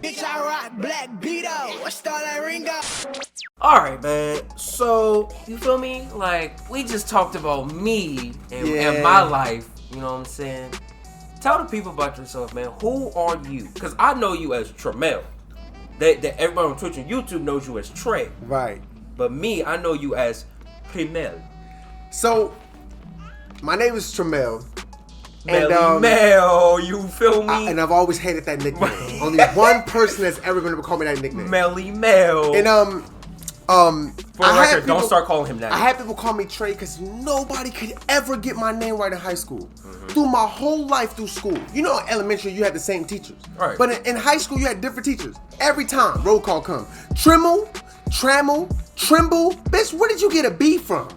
Bitch, I rock black Beto. Star like Ringo. Alright, man. So, you feel me? Like, we just talked about me and my life. You know what I'm saying? Tell the people about yourself, man. Who are you? Because I know you as Tremell. That everybody on Twitch and YouTube knows you as Tre. Right. But me, I know you as Tremell. So, my name is Tremell. And Mel, you feel me? And I've always hated that nickname. Only one person has ever been able to call me that nickname. Melly Mel. And for the record, don't start calling him that. I had people call me Tre because nobody could ever get my name right in high school. Through my whole life through school. You know, in elementary you had the same teachers. Right. But in high school you had different teachers. Every time roll call come. Tremble, Trimble. Bitch, where did you get a B from?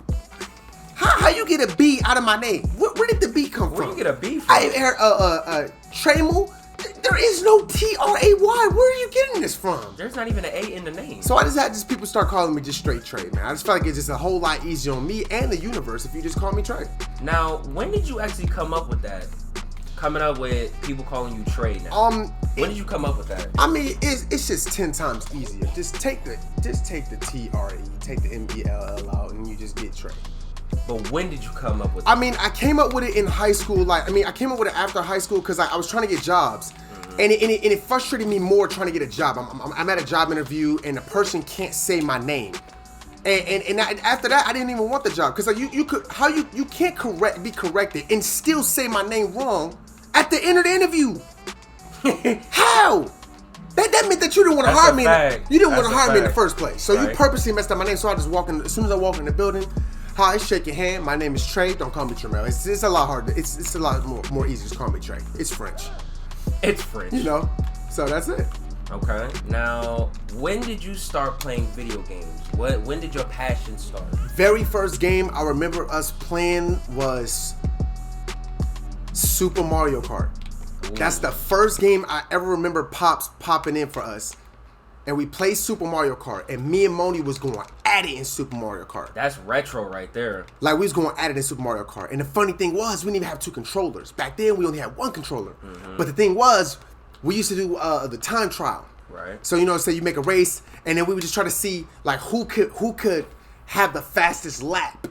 How you get a B out of my name? Where did the B come from? Where you get a B from? I heard Tremel. There is no Tray. Where are you getting this from? There's not even an A in the name. So I just had people start calling me just straight Tre, man. I just feel like it's just a whole lot easier on me and the universe if you just call me Tre. Now, when did you actually come up with that? Coming up with people calling you Tre now. When did you come up with that? I mean, it's just 10 times easier. Just take the TRE, take the MELL out, and you just get Tre. But when did you come up with it? I mean, I came up with it in high school. I came up with it after high school because I was trying to get jobs. And it frustrated me more trying to get a job. I'm at a job interview and the person can't say my name. And after that, I didn't even want the job. Because you can't be corrected and still say my name wrong at the end of the interview. How? That meant that you didn't want to hire me. You didn't want to hire me in the first place. So you purposely messed up my name. So I just walk in. As soon as I walk in the building, hi, shake your hand. My name is Tre. Don't call me Tremell. It's a lot harder. It's a lot more easy. Just call me Tre. It's French. It's French. You know. So that's it. Okay. Now, when did you start playing video games? When did your passion start? Very first game I remember us playing was Super Mario Kart. Ooh. That's the first game I ever remember Pops popping in for us. And we played Super Mario Kart, and me and Moni was going at it in Super Mario Kart. That's retro right there. Like, we was going at it in Super Mario Kart. And the funny thing was, we didn't even have 2 controllers. Back then, we only had 1 controller. But the thing was, we used to do the time trial. Right. So, say you make a race, and then we would just try to see, like, who could have the fastest lap.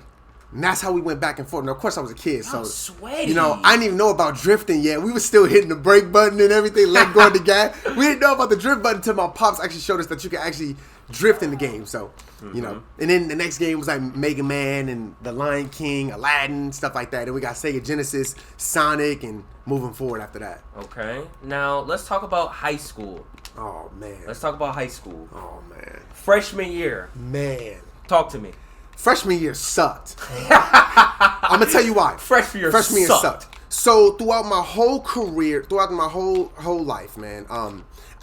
And that's how we went back and forth. Now, of course, I was a kid, so sweaty. I didn't even know about drifting yet. We were still hitting the brake button and everything, let go of the gas. We didn't know about the drift button until my pops actually showed us that you can actually drift in the game. So, And then the next game was like Mega Man and The Lion King, Aladdin, stuff like that. Then we got Sega Genesis, Sonic, and moving forward after that. Okay. Now let's talk about high school. Oh man. Let's talk about high school. Oh man. Freshman year. Man. Talk to me. Freshman year sucked. I'm gonna tell you why. Freshman year sucked. So throughout my whole career, throughout my whole life, man,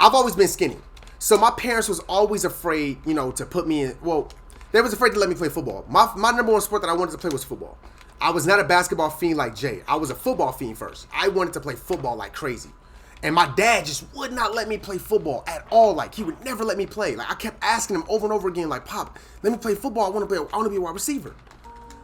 I've always been skinny. So my parents was always afraid, to put me in. Well, they was afraid to let me play football. My number one sport that I wanted to play was football. I was not a basketball fiend like Jay. I was a football fiend first. I wanted to play football like crazy. And my dad just would not let me play football at all. Like, he would never let me play. Like, I kept asking him over and over again, like, Pop, let me play football. I want to be a wide receiver.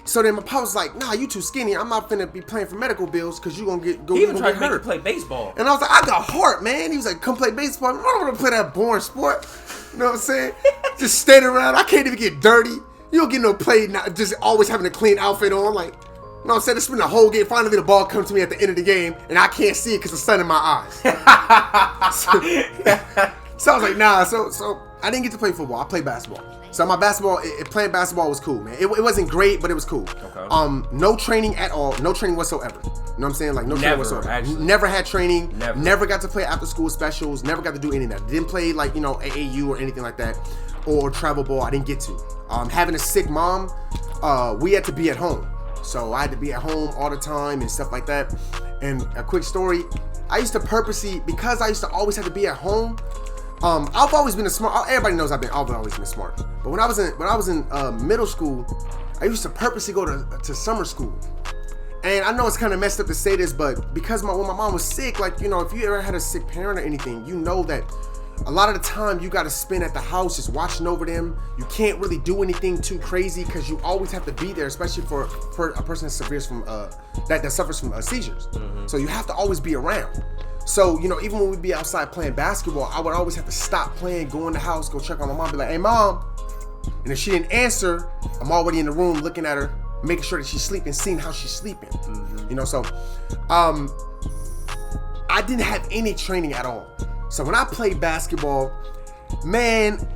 So then my pop was like, nah, you too skinny. I'm not finna be playing for medical bills because you gonna get hurt. He even tried to make you play baseball. And I was like, I got heart, man. He was like, come play baseball. I don't want to play that boring sport. You know what I'm saying? Just standing around. I can't even get dirty. You don't get no play, just always having a clean outfit on. Like, you know what I'm saying? It's been the whole game. Finally, the ball comes to me at the end of the game, and I can't see it because the sun in my eyes. So I was like, nah. So I didn't get to play football. I played basketball. So my playing basketball was cool, man. It wasn't great, but it was cool. Okay. No training at all. No training whatsoever. You know what I'm saying? Like, no training whatsoever. Actually. Never had training. Never got to play after school specials. Never got to do any of that. Didn't play like, AAU or anything like that. Or travel ball. I didn't get to. Having a sick mom, we had to be at home. So I had to be at home all the time and stuff like that. And a quick story, I used to purposely, because I used to always have to be at home, I've always been a smart. Everybody knows I've always been smart. But when I was in middle school, I used to purposely go to summer school. And I know it's kind of messed up to say this, but because when my mom was sick, like, if you ever had a sick parent or anything, you know that a lot of the time you got to spend at the house just watching over them. You can't really do anything too crazy because you always have to be there, especially for a person that suffers from seizures. So you have to always be around. So, even when we'd be outside playing basketball, I would always have to stop playing, go in the house, go check on my mom, be like, hey, Mom. And if she didn't answer, I'm already in the room looking at her, making sure that she's sleeping, seeing how she's sleeping. So I didn't have any training at all. So when I played basketball, man,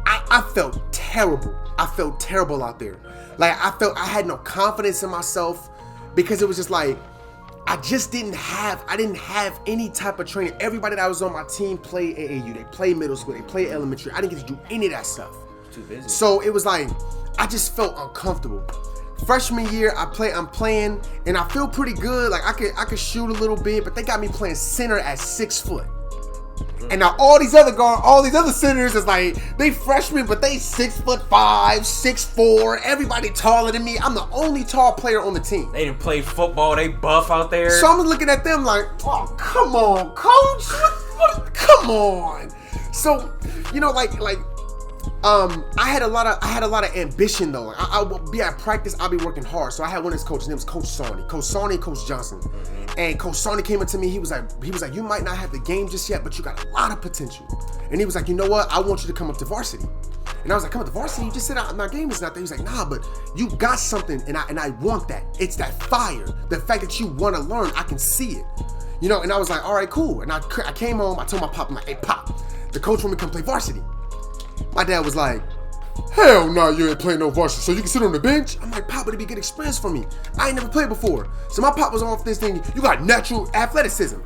I felt terrible. I felt terrible out there. Like, I felt I had no confidence in myself because it was just like, I didn't have any type of training. Everybody that was on my team played AAU. They played middle school. They played elementary. I didn't get to do any of that stuff. Too busy. So it was like, I just felt uncomfortable. Freshman year, I'm playing, and I feel pretty good. Like, I could shoot a little bit, but they got me playing center at 6 foot. And now all these other centers is like, they freshmen, but they 6'5", 6'4", everybody taller than me. I'm the only tall player on the team. They didn't play football, they buff out there. So I'm looking at them like, oh, come on, coach. Come on. So, I had a lot of ambition though. I would be at practice, I'll be working hard. So I had one of his coaches, his name was Coach Sawney, Coach Johnson. And Coach Sawney came up to me, he was like, you might not have the game just yet, but you got a lot of potential. And he was like, you know what? I want you to come up to varsity. And I was like, come up to varsity? You just said my game is not there. He's like, nah, but you got something, and I want that. It's that fire. The fact that you want to learn, I can see it. And I was like, all right, cool. And I came home, I told my pop, I'm like, hey, Pop, the coach want me to come play varsity. My dad was like, hell no, you ain't playing no varsity, so you can sit on the bench? I'm like, Pop, it'd be good experience for me. I ain't never played before. So my pop was off this thing, you got natural athleticism.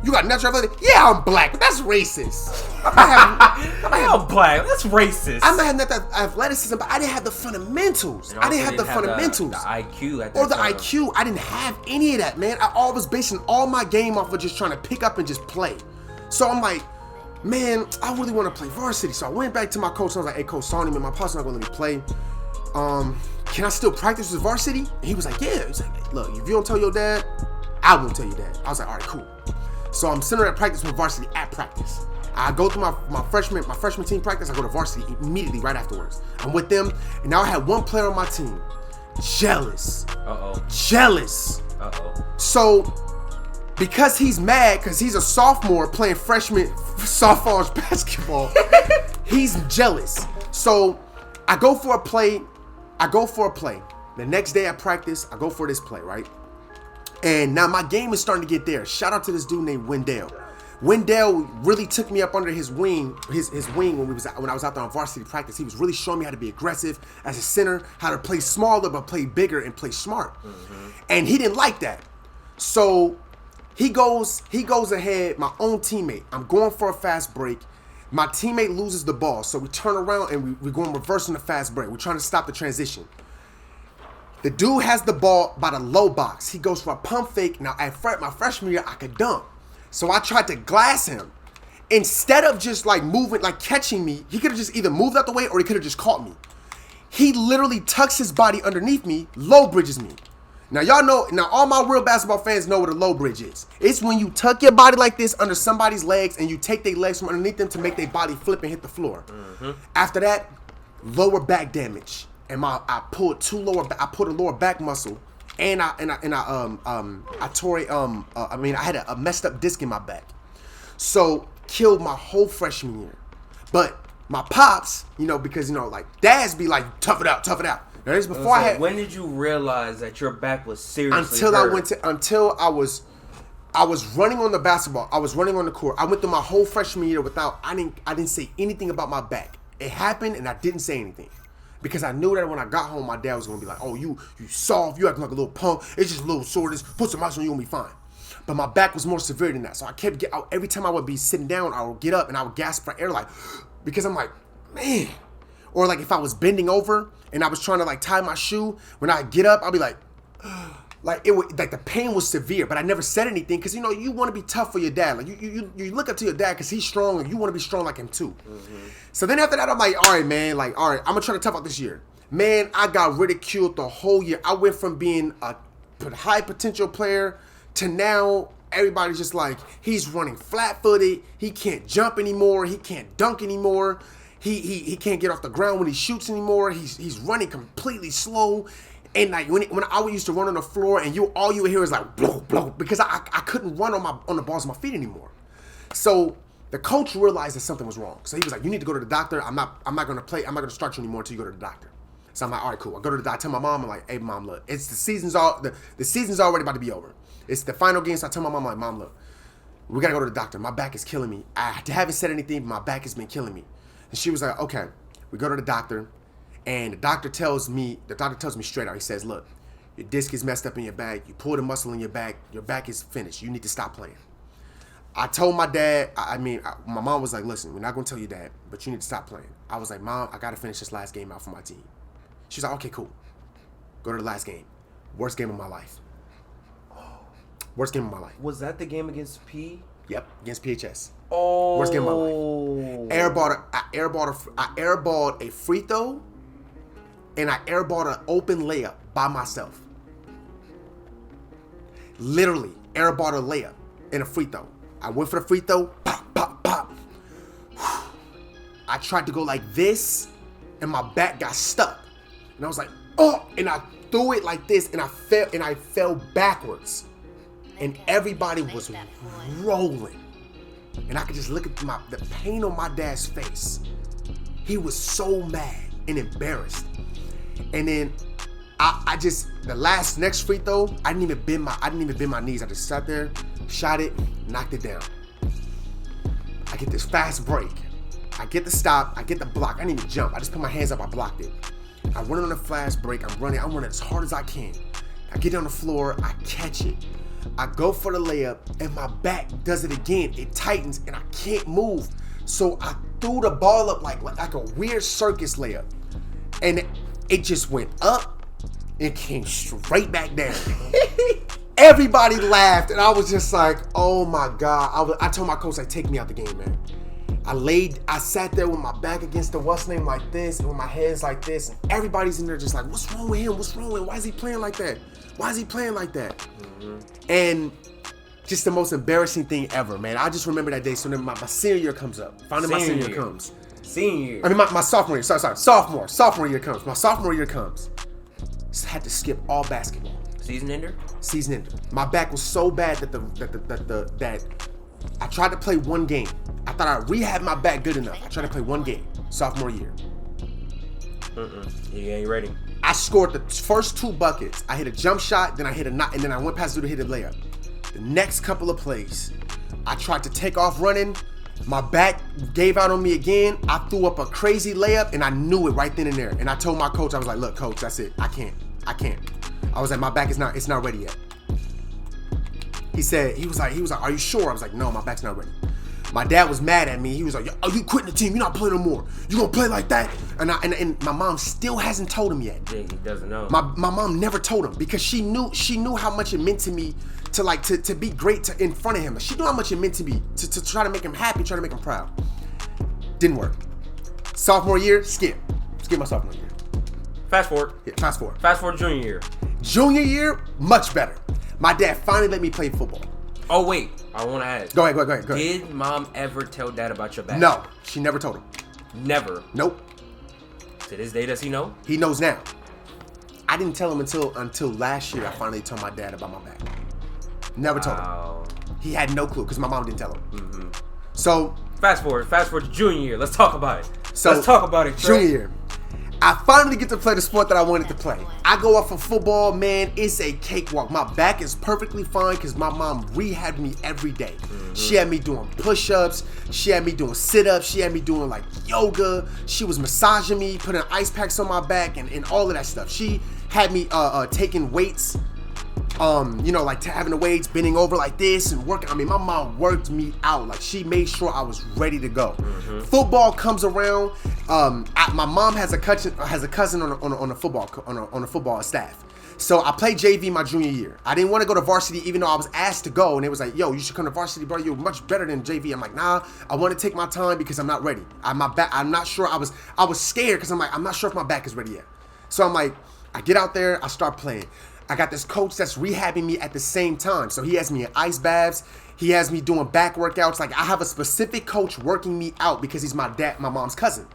Yeah, I'm black, but that's racist. I'm black, that's racist. I might have that athleticism, but I didn't have the fundamentals. I didn't have the fundamentals. The IQ at that Or the time. IQ. I didn't have any of that, man. I was basing all my game off of just trying to pick up and just play. So I'm like, man, I really want to play varsity. So I went back to my coach and I was like, hey, Coach Sawney, man, my pop's not going to let me play. Can I still practice with varsity? And he was like, yeah. He's like, look, if you don't tell your dad, I won't tell your dad. I was like, all right, cool. So I'm sitting at practice with varsity at practice. I go through my freshman team practice. I go to varsity immediately right afterwards. I'm with them, and now I had one player on my team. Jealous. Jealous. So because he's mad, because he's a sophomore playing sophomore basketball, he's jealous. So I go for a play. The next day at practice, I go for this play, right? And now my game is starting to get there. Shout out to this dude named Wendell. Wendell really took me up under his wing, when I was out there on varsity practice. He was really showing me how to be aggressive as a center, how to play smaller but play bigger and play smart. And he didn't like that. So he goes ahead, my own teammate. I'm going for a fast break. My teammate loses the ball. So we turn around and we go in reverse on the fast break. We're trying to stop the transition. The dude has the ball by the low box. He goes for a pump fake. Now, my freshman year, I could dunk. So I tried to glass him. Instead of just like moving, like catching me, he could have just either moved out the way or he could have just caught me. He literally tucks his body underneath me, low bridges me. Now, y'all know, all my real basketball fans know what a low bridge is. It's when you tuck your body like this under somebody's legs and you take their legs from underneath them to make their body flip and hit the floor. After that, lower back damage. And I pulled a lower back muscle, and I tore I had a messed up disc in my back, so killed my whole freshman year. But my pops, because like dads be like, tough it out. Now this before when did you realize that your back was seriously hurt? Until I was running on the basketball. I was running on the court. I went through my whole freshman year I didn't say anything about my back. It happened, and I didn't say anything. Because I knew that when I got home, my dad was going to be like, oh, you soft, you acting like a little punk, it's just a little soreness, put some ice on you and you'll be fine. But my back was more severe than that. So I kept every time I would be sitting down, I would get up and I would gasp for air, like, because I'm like, man. Or like if I was bending over and I was trying to like tie my shoe, when I get up, I'll be like, the pain was severe, but I never said anything because you want to be tough for your dad. Like you look up to your dad because he's strong and you want to be strong like him too. So then after that, I'm like, all right, man, I'm gonna try to tough out this year. Man, I got ridiculed the whole year. I went from being a high potential player to now everybody's just like, he's running flat-footed. He can't jump anymore. He can't dunk anymore. He can't get off the ground when he shoots anymore. He's running completely slow. And like when I used to run on the floor and all you would hear is like blow, blow, because I couldn't run on the balls of my feet anymore. So the coach realized that something was wrong. So he was like, you need to go to the doctor. I'm not gonna play. I'm not gonna start you anymore until you go to the doctor. So I'm like, all right, cool. I go to the doctor. I tell my mom, I'm like, hey mom, look, it's the season's already about to be over. It's the final game. So I tell my mom, I'm like, mom, look, we gotta go to the doctor. My back is killing me. I haven't said anything, but my back has been killing me. And she was like, okay. We go to the doctor, and the doctor tells me straight out. He says, look, your disc is messed up in your back. You pulled a muscle in your back is finished. You need to stop playing. I told my dad, my mom was like, listen, we're not going to tell your dad, but you need to stop playing. I was like, Mom, I got to finish this last game out for my team. She's like, okay, cool. Go to the last game. Worst game of my life. Worst game of my life. Was that the game against P? Yep, against PHS. Oh. Worst game of my life. I airballed a free throw, and I airballed an open layup by myself. Literally, airballed a layup and a free throw. I went for the free throw, pop, pop, pop. I tried to go like this, and my back got stuck. And I was like, oh, and I threw it like this, and I fell backwards. And everybody was rolling. And I could just look at the pain on my dad's face. He was so mad and embarrassed. And then I just, the next free throw, I didn't even bend my knees. I just sat there, shot it, knocked it down. I get this fast break. I get the stop, I get the block. I didn't even jump. I just put my hands up, I blocked it. I run on the fast break, I'm running as hard as I can. I get on the floor, I catch it. I go for the layup, and my back does it again. It tightens, and I can't move. So I threw the ball up like a weird circus layup. And it just went up and came straight back down. Everybody laughed, and I was just like, oh my God. I told my coach, like, take me out the game, man. I sat there with my back against the what's name like this, and with my hands like this, and everybody's in there just like, what's wrong with him? What's wrong with him? Why is he playing like that? Why is he playing like that? Mm-hmm. And just the most embarrassing thing ever, man. I just remember that day. So then my senior year comes up. Finally, my senior year comes. Senior year. I mean, my sophomore year. Sorry. Sophomore year comes. My sophomore year comes. Just had to skip all basketball. Season ender? Season ender. My back was so bad that I tried to play one game. I thought I rehabbed my back good enough. I tried to play one game. Sophomore year. You ain't ready. I scored the first 2 buckets. I hit a jump shot, then I hit a knot, and then I went past to hit a layup. The next couple of plays, I tried to take off running. My back gave out on me again. I threw up a crazy layup, and I knew it right then and there. And I told my coach, I was like, look, coach, that's it. I can't. I was like, my back is not ready yet. He was like, are you sure? I was like, no, my back's not ready. My dad was mad at me. He was like, are you quitting the team? You're not playing no more. You gonna play like that? And my mom still hasn't told him yet. Yeah, he doesn't know. My mom never told him because she knew how much it meant to me to be great in front of him. She knew how much it meant to me to try to make him happy, try to make him proud. Didn't work. Sophomore year, skip my sophomore year. Fast forward. Yeah, fast forward. Fast forward junior year. Junior year, much better. My dad finally let me play football. Oh wait, I want to ask. Go ahead. Did mom ever tell dad about your back? No, she never told him. Never. Nope. To this day, does he know? He knows now. I didn't tell him until last year. I finally told my dad about my back. Never told him. He had no clue because my mom didn't tell him. Mm-hmm. So fast forward to junior year. Let's talk about it. Let's talk about it. Junior year. I finally get to play the sport that I wanted to play. I go off of football, man, it's a cakewalk. My back is perfectly fine because my mom rehabbed me every day. Mm-hmm. She had me doing push-ups. She had me doing sit-ups. She had me doing like yoga. She was massaging me, putting ice packs on my back and all of that stuff. She had me taking weights, like having the weights, bending over like this and working. I mean, my mom worked me out. Like she made sure I was ready to go. Mm-hmm. Football comes around. My mom has a cousin on the football staff. So I played JV my junior year. I didn't want to go to varsity even though I was asked to go, and it was like, yo, you should come to varsity, bro. You're much better than JV. I'm like, nah, I want to take my time because I'm not ready. I'm not sure. I was scared because I'm like, I'm not sure if my back is ready yet. So I'm like, I get out there, I start playing. I got this coach that's rehabbing me at the same time. So he has me in ice baths. He has me doing back workouts. Like I have a specific coach working me out because he's my mom's cousin.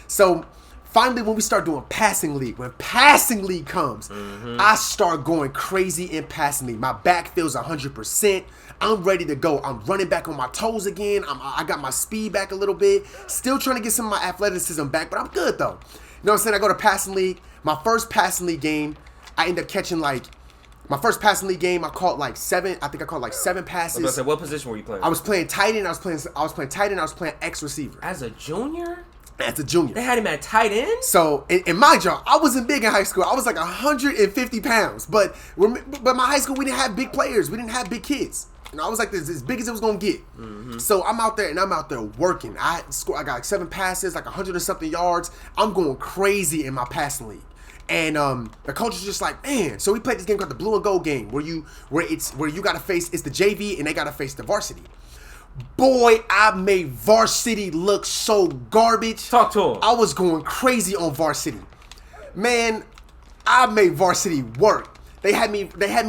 So Finally, when we start doing passing league, when passing league comes, I start going crazy in passing league. My back feels 100%. I'm ready to go. I'm running back on my toes again. I got my speed back a little bit. Still trying to get some of my athleticism back, but I'm good though. You know what I'm saying? I go to passing league. My first passing league game, I end up catching like, my first passing league game, I caught like 7. I think I caught like 7 passes. I was gonna say, what position were you playing? I was playing tight end. I was playing tight end. I was playing X receiver. As a junior? As a junior. They had him at tight end? So, in my job, I wasn't big in high school. I was like 150 pounds. But my high school, we didn't have big players. We didn't have big kids. And I was like this, as big as it was going to get. So, I'm out there working. I got like 7 passes, like 100 or something yards. I'm going crazy in my passing league. And the coach is just like, man. So we played this game called the blue and gold game, where you gotta face, it's the JV and they gotta face the varsity. Boy, I made varsity look so garbage. Talk to him. I was going crazy on varsity. Man, I made varsity work. They had me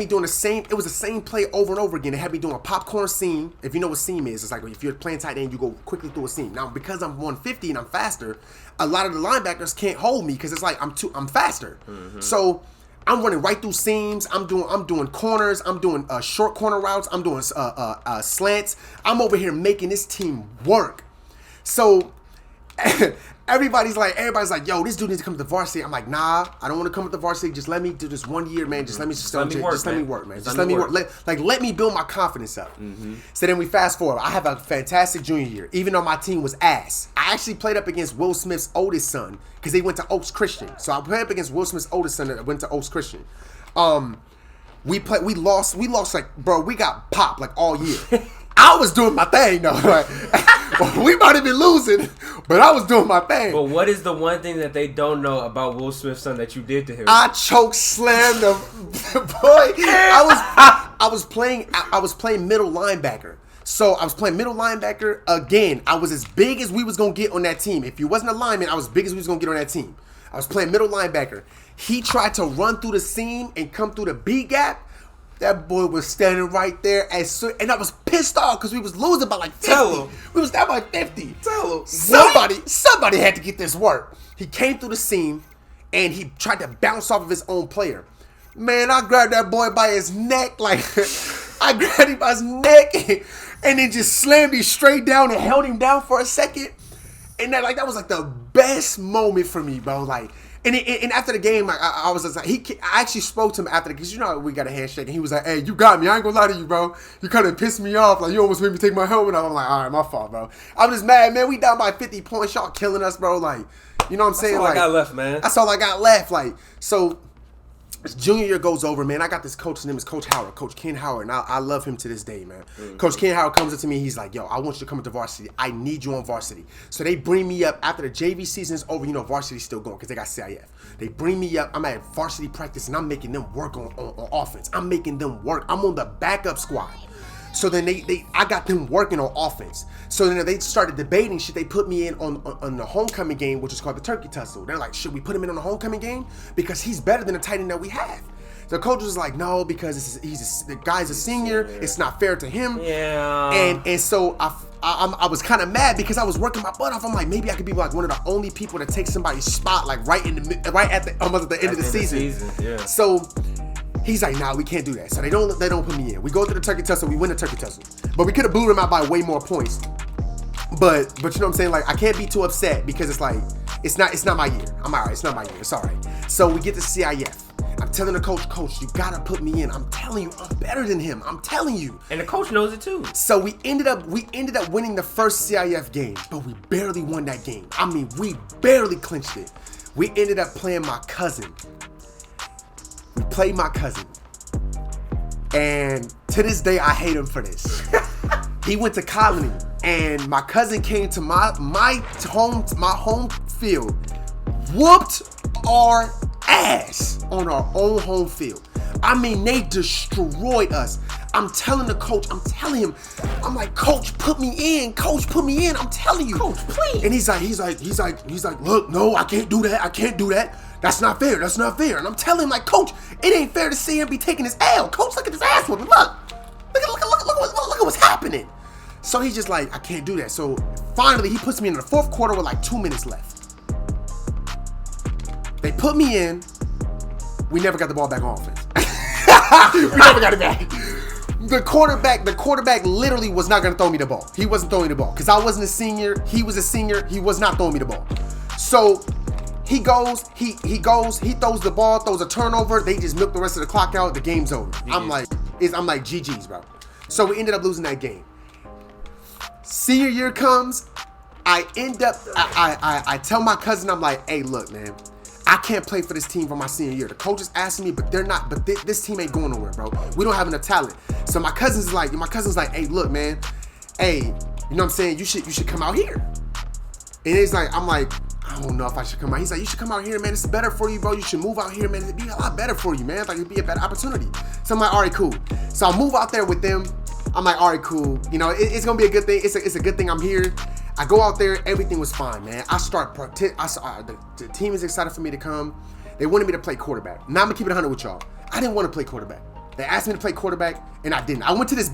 doing the same, it was the same play over and over again. They had me doing a popcorn seam. If you know what seam is, it's like if you're playing tight end, you go quickly through a seam. Now, because I'm 150 and I'm faster, a lot of the linebackers can't hold me because it's like I'm faster. So I'm running right through seams. I'm doing corners. I'm doing short corner routes. I'm doing slants. I'm over here making this team work. So everybody's like, yo, this dude needs to come to the varsity. I'm like, nah, I don't want to come to the varsity. Just let me do this 1 year, man. Just let me work, man. Just let me work. Let me build my confidence up. So then we fast forward. I have a fantastic junior year, even though my team was ass. I actually played up against Will Smith's oldest son because they went to Oaks Christian. So I played up against Will Smith's oldest son that went to Oaks Christian. We lost like, bro, we got popped like all year. I was doing my thing though. Like, we might have been losing, but I was doing my thing. But what is the one thing that they don't know about Will Smith's son that you did to him? I choke slammed him, boy. I was playing middle linebacker. So I was playing middle linebacker again. I was as big as we was gonna get on that team. If you wasn't a lineman, I was as big as we was gonna get on that team. I was playing middle linebacker. He tried to run through the seam and come through the B gap. That boy was standing right there, and I was pissed off because we was losing by like 50. Tell him. We was down by 50. Tell him. Somebody had to get this work. He came through the seam, and he tried to bounce off of his own player. Man, I grabbed that boy by his neck, like I grabbed him by his neck, and then just slammed him straight down and held him down for a second. And that was like the best moment for me, bro. Like. And after the game, I was just like, I actually spoke to him after because you know we got a handshake, and he was like, "Hey, you got me. I ain't gonna lie to you, bro. You kind of pissed me off. Like you almost made me take my helmet off." I'm like, "All right, my fault, bro. I'm just mad, man. We down by 50 points. Y'all killing us, bro. Like, you know what I'm saying? That's all like, I got left, man. That's all I got left. Like, so." As junior year goes over, man, I got this coach. His name is Coach Howard, Coach Ken Howard, and I love him to this day, man. Coach Ken Howard comes up to me. He's like, yo, I want you to come into varsity. I need you on varsity. So they bring me up after the JV season's over. You know, varsity's still going because they got CIF. They bring me up. I'm at varsity practice, and I'm making them work on offense. I'm making them work. I'm on the backup squad. So then I got them working on offense. So then they started debating, should they put me in on the homecoming game, which is called the Turkey Tussle. They're like, should we put him in on the homecoming game? Because he's better than the tight end that we have. The coach was like, no, because the guy's a senior. It's not fair to him. Yeah. And so I was kind of mad because I was working my butt off. I'm like, maybe I could be like one of the only people to take somebody's spot, like almost at the end of the season. Yeah. So he's like, nah, we can't do that. So they don't put me in. We go through the Turkey Tussle, we win the Turkey Tussle. But we could have booed him out by way more points. But you know what I'm saying? Like, I can't be too upset because it's like, it's not my year. I'm all right, it's not my year, it's all right. So we get to CIF. I'm telling the coach, you gotta put me in. I'm telling you, I'm better than him. I'm telling you. And the coach knows it too. So we ended up winning the first CIF game, but we barely won that game. I mean, we barely clinched it. We ended up playing my cousin. We played my cousin. And to this day, I hate him for this. He went to Colony, and my cousin came to my home field, whooped our ass on our own home field. I mean, they destroyed us. I'm telling the coach, I'm like, coach, put me in. Coach, put me in. I'm telling you. Coach, please. And he's like, look, no, I can't do that. That's not fair. And I'm telling him, like, coach, it ain't fair to see him be taking his L. Coach, look at this ass whooping. Look at what's happening. So he's just like, I can't do that. So finally, he puts me in the fourth quarter with like 2 minutes left. They put me in. We never got the ball back on offense. We never got it back. The quarterback literally was not going to throw me the ball. He wasn't throwing the ball because I wasn't a senior. He was a senior. He was not throwing me the ball. So he throws the ball, throws a turnover. They just milk the rest of the clock out. The game's over. I'm like GG's, bro. So we ended up losing that game. Senior year comes. I tell my cousin, I'm like, hey, look, man. I can't play for this team for my senior year. The coaches asked me, but they're not. But this team ain't going nowhere, bro. We don't have enough talent. So my cousin's like, hey, look, man. Hey, you know what I'm saying? You should come out here. And he's like, I'm like, I don't know if I should come out. He's like, you should come out here, man. It's better for you, bro. You should move out here, man. It'd be a lot better for you, man. Like it'd be a better opportunity. So I'm like, all right, cool. So I move out there with them. I'm like, all right, cool. You know, it's gonna be a good thing. It's a good thing I'm here. I go out there, everything was fine, man. The team is excited for me to come. They wanted me to play quarterback. Now I'm gonna keep it 100 with y'all. I didn't want to play quarterback. They asked me to play quarterback, and I didn't. I went to this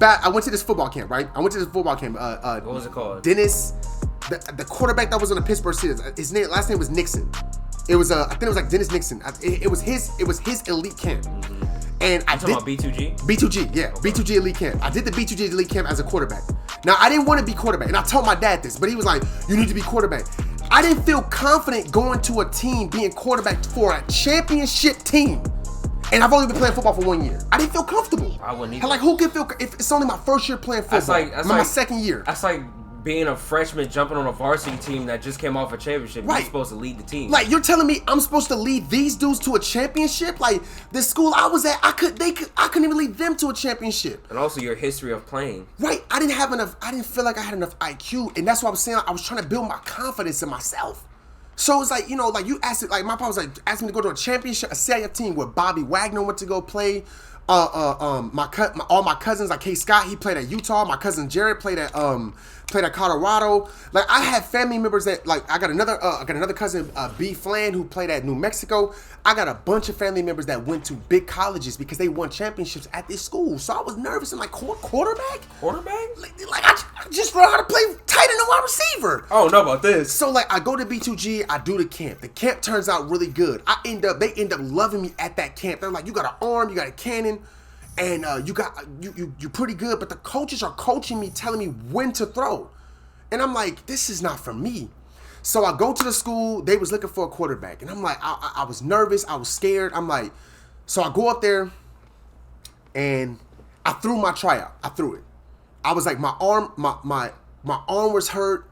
football camp, right? What was it called? Dennis, the quarterback that was on the Pittsburgh Steelers. His last name was Nixon. It was I think it was like Dennis Nixon. It was his elite camp. Mm-hmm. And I talking about B2G? B2G, yeah. B2G elite camp. I did the B2G elite camp as a quarterback. Now, I didn't want to be quarterback, and I told my dad this, but he was like, you need to be quarterback. I didn't feel confident going to a team being quarterback for a championship team. And I've only been playing football for 1 year. I didn't feel comfortable. I wouldn't either. Like, who can feel, if it's only my first year playing football, my second year. That's like being a freshman jumping on a varsity team that just came off a championship. Right. You're supposed to lead the team. Like, you're telling me I'm supposed to lead these dudes to a championship? Like, the school I was at, I couldn't even lead them to a championship. And also your history of playing. Right. I didn't feel like I had enough IQ. And that's what I was saying. I was trying to build my confidence in myself. So it's like, you know, like you asked it, like my papa was like, asked me to go to a championship, a CIF team where Bobby Wagner went to go play. All my cousins, like K. Scott, he played at Utah. My cousin Jared played at Colorado. Like, I have family members that, like, I got another cousin, B. Flan, who played at New Mexico. I got a bunch of family members that went to big colleges because they won championships at this school. So I was nervous. I'm like, quarterback? Like I just learned how to play tight end and wide receiver. I don't know about this. So, like, I go to B2G, I do the camp. The camp turns out really good. They end up loving me at that camp. They're like, you got an arm, you got a cannon, and you pretty good, but the coaches are coaching me, telling me when to throw. And I'm like, this is not for me. So I go to the school, they was looking for a quarterback. And I'm like, I was nervous, I was scared. I'm like, so I go up there and I threw my tryout. I threw it. I was like, my arm was hurt.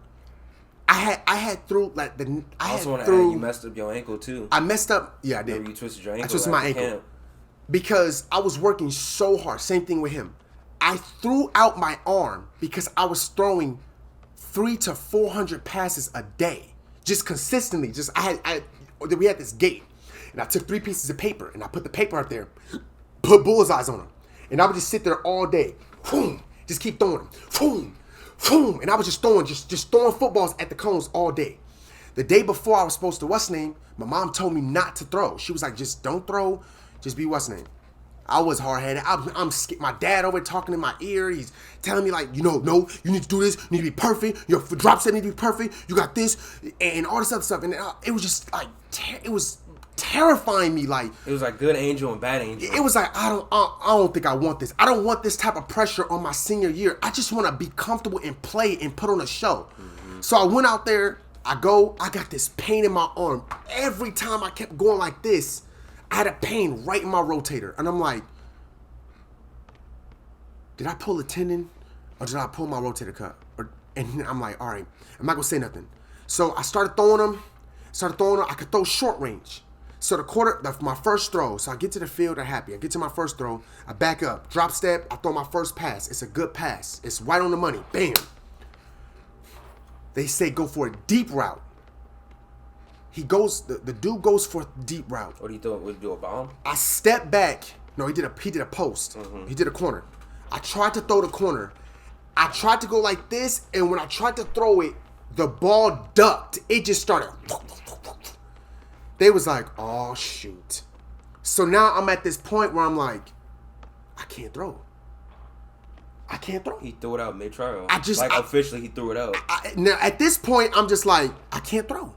I had threw like the I also had want to threw. add, you messed up your ankle too. I messed up. Yeah, I did. Remember you twisted your ankle. I twisted my ankle because I was working so hard. Same thing with him. I threw out my arm because I was throwing 300 to 400 passes a day, just consistently. We had this gate, and I took 3 pieces of paper and I put the paper out there, put bullseyes on them, and I would just sit there all day, just keep throwing them, and I was just throwing footballs at the cones all day. The day before I was supposed to my mom told me not to throw. She was like, just don't throw, just be I was hard-headed. I'm scared. My dad over talking in my ear. He's telling me, like, no, you need to do this. You need to be perfect. Your drop set need to be perfect. You got this and all this other stuff. And it was just like, it was terrifying me. Like, it was like good angel and bad angel. It was like, I don't think I want this. I don't want this type of pressure on my senior year. I just want to be comfortable and play and put on a show. Mm-hmm. So I went out there. I got this pain in my arm. Every time I kept going like this, I had a pain right in my rotator. And I'm like, did I pull a tendon or did I pull my rotator cuff? And I'm like, all right, I'm not going to say nothing. So I started throwing them. I could throw short range. So my first throw. So I get to the field, I'm happy. I get to my first throw. I back up, drop step. I throw my first pass. It's a good pass. It's right on the money. Bam. They say go for a deep route. The dude goes for a deep route. What do you do? Would you do a bomb? I step back. No, he did a post. Mm-hmm. He did a corner. I tried to throw the corner. I tried to go like this, and when I tried to throw it, the ball ducked. It just started. They was like, oh, shoot. So now I'm at this point where I'm like, I can't throw. He threw it out mid-trial. Officially he threw it out. Now, at this point, I'm just like, I can't throw.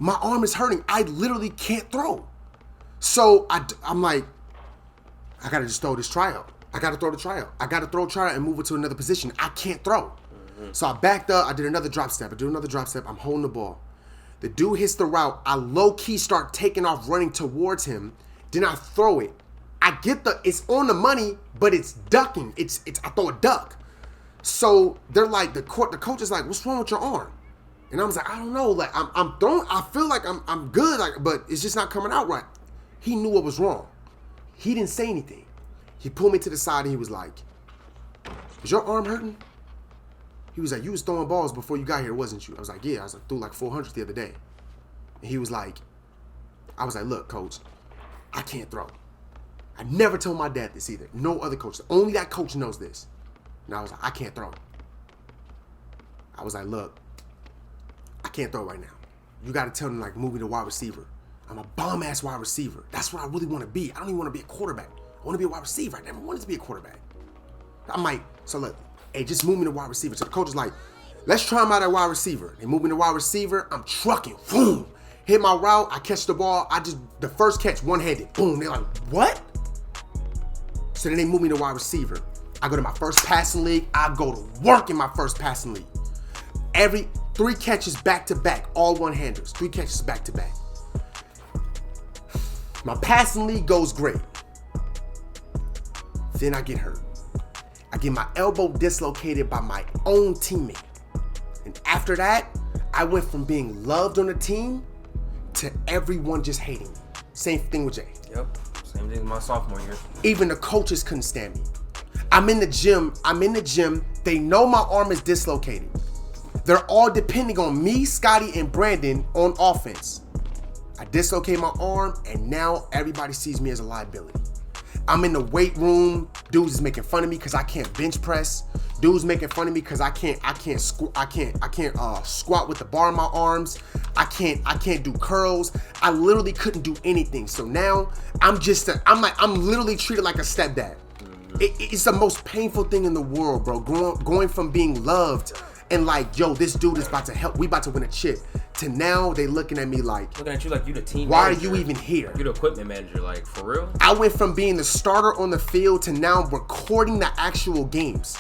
my arm is hurting. I literally can't throw. So I'm like, I gotta just throw this tryout. I gotta throw the tryout. I gotta throw a tryout and move it to another position. I can't throw. So I backed up. I did another drop step. I'm holding the ball. The dude hits the route. I low-key start taking off running towards him. Then I throw it. I get it's on the money, but it's ducking. I throw a duck. So they're like, the coach is like, what's wrong with your arm? And I was like, I don't know. Like I'm throwing. I feel like I'm good. Like, but it's just not coming out right. He knew what was wrong. He didn't say anything. He pulled me to the side and he was like, is your arm hurting? He was like, you was throwing balls before you got here, wasn't you? I was like, yeah. I was like, threw like 400 the other day. And he was like, I was like, look, coach, I can't throw. I never told my dad this either. No other coach. Only that coach knows this. And I was like, I can't throw. I was like, look, I can't throw right now. You got to tell them, like, move me to wide receiver. I'm a bomb-ass wide receiver. That's what I really want to be. I don't even want to be a quarterback. I want to be a wide receiver. I never wanted to be a quarterback. I'm like, so look, hey, just move me to wide receiver. So the coach is like, let's try him out at wide receiver. They move me to wide receiver. I'm trucking. Boom. Hit my route. I catch the ball. The first catch, one-handed. Boom. They're like, what? So then they move me to wide receiver. I go to my first passing league. I go to work in my first passing league. Every 3 catches back-to-back, all one-handers. 3 catches back-to-back. My passing league goes great. Then I get hurt. I get my elbow dislocated by my own teammate. And after that, I went from being loved on the team to everyone just hating me. Same thing with Jay. Yep, same thing with my sophomore year. Even the coaches couldn't stand me. I'm in the gym. They know my arm is dislocated. They're all depending on me, Scotty, and Brandon on offense. I dislocate my arm, and now everybody sees me as a liability. I'm in the weight room. Dudes is making fun of me because I can't bench press. Dudes making fun of me because I can't squat with the bar in my arms. I can't do curls. I literally couldn't do anything. So now I'm literally treated like a stepdad. It's the most painful thing in the world, bro. Going from being loved and like, yo, this dude is about to help. We about to win a chip. To now, they looking at me like, looking at you like you the team why manager. are you even here? Like you the equipment manager, like, for real? I went from being the starter on the field to now recording the actual games.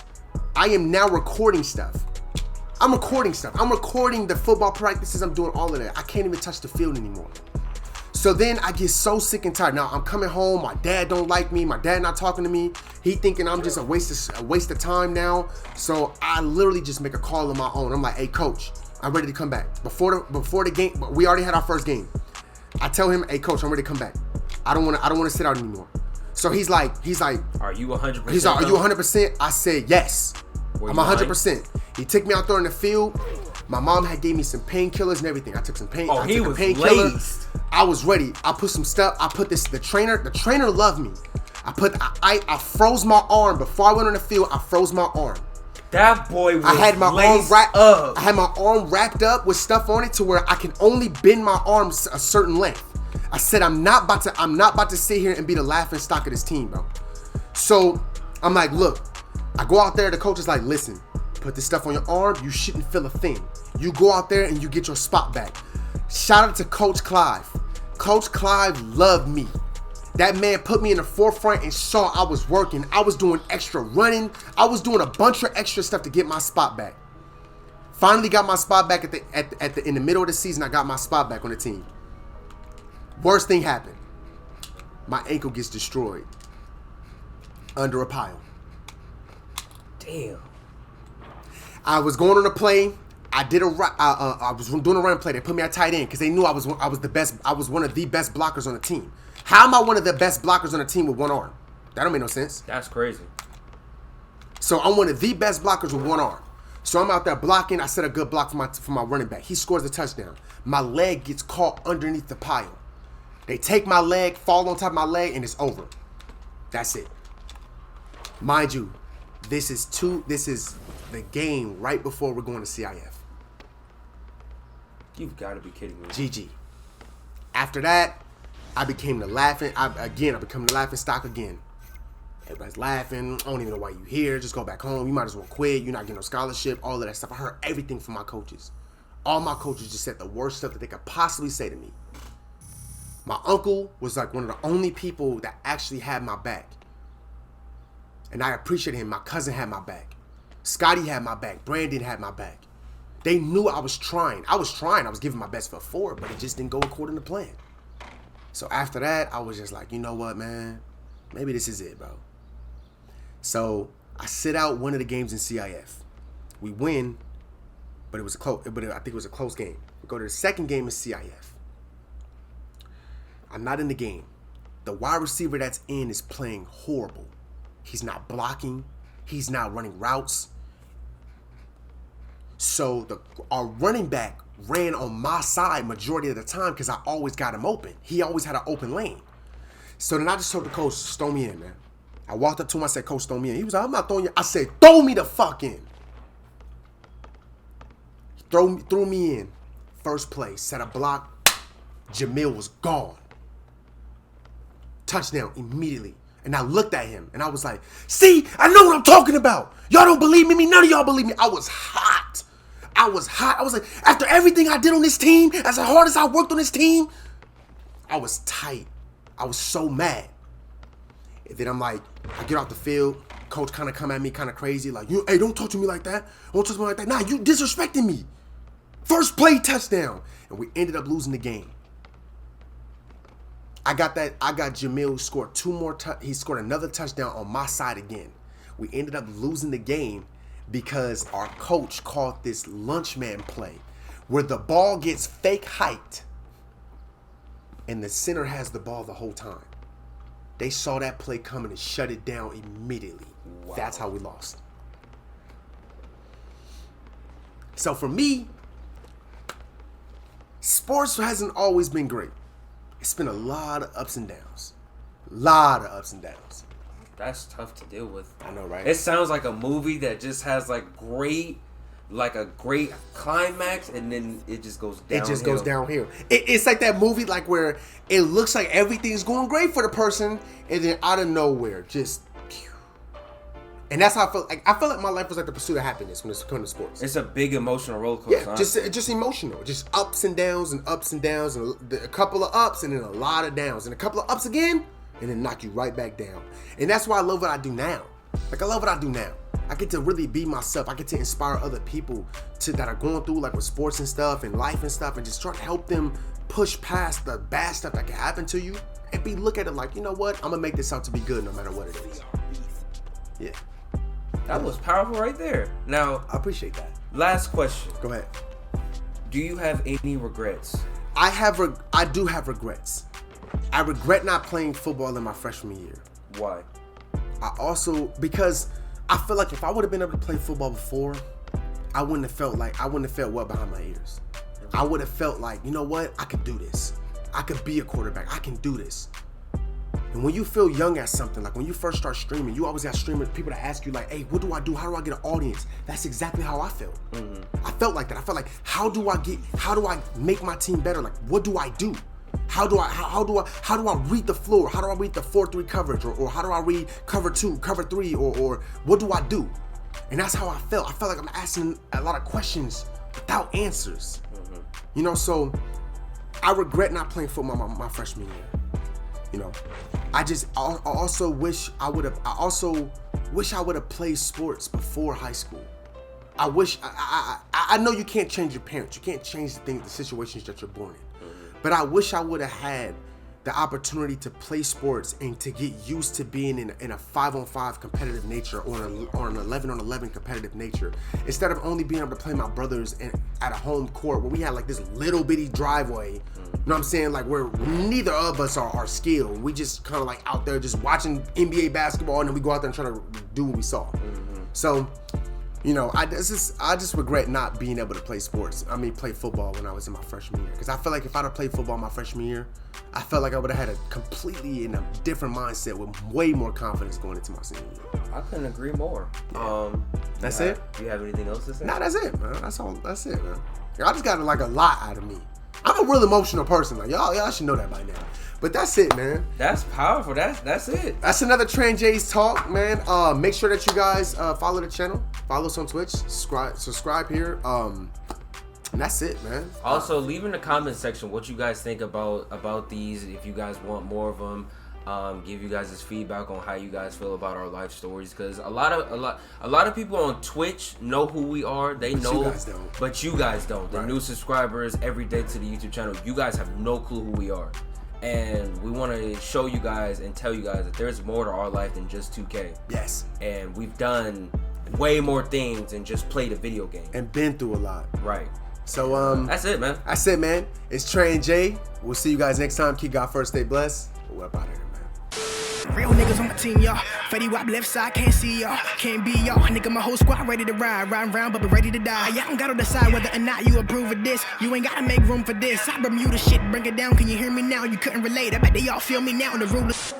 I am now recording stuff. I'm recording the football practices. I'm doing all of that. I can't even touch the field anymore. So then I get so sick and tired. Now I'm coming home. My dad don't like me. My dad not talking to me. He thinking I'm just a waste of time now. So I literally just make a call on my own. I'm like, hey, coach, I'm ready to come back. Before the game, we already had our first game. I tell him, hey, coach, I'm ready to come back. I don't want to sit out anymore. So he's like, are you 100%? He's like, are you 100%? I said, yes. I'm 100%. He took me out there in the field. My mom had gave me some painkillers and everything. I took some pain. Oh, I he took was a painkiller. laced. I was ready. I put some stuff. I put this. The trainer loved me. I froze my arm before I went on the field. I froze my arm. That boy was I had my arm wrapped up. I had my arm wrapped up with stuff on it to where I can only bend my arms a certain length. I said I'm not about to sit here and be the laughing stock of this team, bro. So I'm like, look, I go out there. The coach is like, listen, put this stuff on your arm. You shouldn't feel a thing. You go out there and you get your spot back. Shout out to Coach Clive. Coach Clive loved me. That man put me in the forefront and saw I was working. I was doing extra running. I was doing a bunch of extra stuff to get my spot back. Finally got my spot back in the middle of the season. I got my spot back on the team. Worst thing happened. My ankle gets destroyed under a pile. Damn. I was going on a play. I was doing a run play. They put me at tight end because they knew I was the best. I was one of the best blockers on the team. How am I one of the best blockers on the team with one arm? That don't make no sense. That's crazy. So I'm one of the best blockers with one arm. So I'm out there blocking. I set a good block for my running back. He scores the touchdown. My leg gets caught underneath the pile. They take my leg, fall on top of my leg, and it's over. That's it. Mind you, this is the game right before we're going to CIF. You've got to be kidding me. GG. After that, I became the laughing. I become the laughing stock again. Everybody's laughing. I don't even know why you here. Just go back home. You might as well quit. You're not getting no scholarship. All of that stuff. I heard everything from my coaches. All my coaches just said the worst stuff that they could possibly say to me. My uncle was like one of the only people that actually had my back. And I appreciate him. My cousin had my back. Scotty had my back. Brandon had my back. They knew I was trying. I was giving my best foot forward, but it just didn't go according to plan. So after that, I was just like, you know what, man? Maybe this is it, bro. So I sit out one of the games in CIF. We win, but it was close. But I think it was a close game. We go to the second game in CIF. I'm not in the game. The wide receiver that's in is playing horrible. He's not blocking. He's not running routes. So our running back ran on my side majority of the time because I always got him open. He always had an open lane. So then I just told the coach, throw me in, man. I walked up to him, I said, coach, throw me in. He was like, I'm not throwing you. I said, throw me the fuck in. He threw me in. First play, set a block. Jamil was gone. Touchdown immediately. And I looked at him and I was like, see, I know what I'm talking about. Y'all don't believe me. None of y'all believe me. I was hot. I was like, after everything I did on this team, as hard as I worked on this team, I was tight. I was so mad. And then I'm like, I get off the field. Coach kind of come at me kind of crazy. Like, hey, don't talk to me like that. Don't talk to me like that. Nah, you disrespecting me. First play touchdown. And we ended up losing the game. I got Jamil scored two more. He scored another touchdown on my side again. We ended up losing the game because our coach called this lunchman play where the ball gets fake height and the center has the ball the whole time. They saw that play coming and shut it down immediately. Wow. That's how we lost. So for me, sports hasn't always been great. It's been a lot of ups and downs. That's tough to deal with. I know, right? It sounds like a movie that just has a great climax, and then it just goes downhill. It just goes downhill. It's like that movie, like where it looks like everything's going great for the person, and then out of nowhere, just. And that's how I feel. I feel like my life was like the pursuit of happiness when it's coming to sports. It's a big emotional roller coaster. Yeah, just emotional, just ups and downs, and a couple of ups, and then a lot of downs, and a couple of ups again, and then knock you right back down. And that's why I love what I do now. Like, I love what I do now. I get to really be myself. I get to inspire other people that are going through, like, with sports and stuff and life and stuff, and just try to help them push past the bad stuff that can happen to you and look at it like, you know what? I'm gonna make this out to be good no matter what it is. Yeah. That was powerful right there. Now, I appreciate that. Last question. Go ahead. Do you have any regrets? I do have regrets. I regret not playing football in my freshman year. Why? Because I feel like if I would have been able to play football before, I wouldn't have felt wet behind my ears. I would have felt like, you know what? I could do this. I could be a quarterback. I can do this. And when you feel young at something, like when you first start streaming, you always got streamers, people that ask you like, hey, what do I do? How do I get an audience? That's exactly how I felt. Mm-hmm. I felt like that. I felt like, how do I make my team better? Like, what do I do? How do I read the floor? How do I read the 4-3 coverage? Or how do I read cover 2, cover 3? Or what do I do? And that's how I felt. I felt like I'm asking a lot of questions without answers. Mm-hmm. You know, so I regret not playing football my freshman year. You know, I also wish I would have played sports before high school. I know you can't change your parents. You can't change the situations that you're born in. Mm-hmm. But I wish I would have had the opportunity to play sports and to get used to being in a 5-on-5 competitive nature or an 11-on-11 competitive nature, instead of only being able to play my brothers at a home court where we had like this little bitty driveway. You know what I'm saying? Like, where neither of us are skilled. We just kind of like out there just watching NBA basketball, and then we go out there and try to do what we saw. Mm-hmm. So, you know, I just regret not being able to play football when I was in my freshman year. Because I feel like if I'd have played football my freshman year, I felt like I would have had a completely in a different mindset with way more confidence going into my senior year. I couldn't agree more. Yeah. That's it? Do you have anything else to say? Nah, that's it, man. That's it, man. I just got like a lot out of me. I'm a real emotional person. Like, y'all should know that by now. But that's it, man. That's powerful. That's it. That's another TREANDJ's talk, man. Make sure that you guys follow the channel. Follow us on Twitch. Subscribe here. And that's it, man. Also, leave in the comment section what you guys think about these. If you guys want more of them, give you guys this feedback on how you guys feel about our life stories. Because a lot of people on Twitch know who we are. They know, you guys don't. But you guys don't. The Right. new subscribers every day to the YouTube channel. You guys have no clue who we are, and we want to show you guys and tell you guys that there's more to our life than just 2K. Yes. And we've done way more things than just played a video game. And been through a lot. Right. So That's it, man. That's it, man. It's Tre and J. We'll see you guys next time. Keep God first. Stay blessed. We're up out of here, man. Real niggas on my team, y'all. Fetty Wap left side, can't see y'all. Can't be y'all. Nigga, my whole squad ready to ride. Riding round, but be ready to die. Y'all don't gotta decide whether or not you approve of this. You ain't gotta make room for this. I Bermuda shit, bring it down. Can you hear me now? You couldn't relate. I bet they all feel me now. The rulers.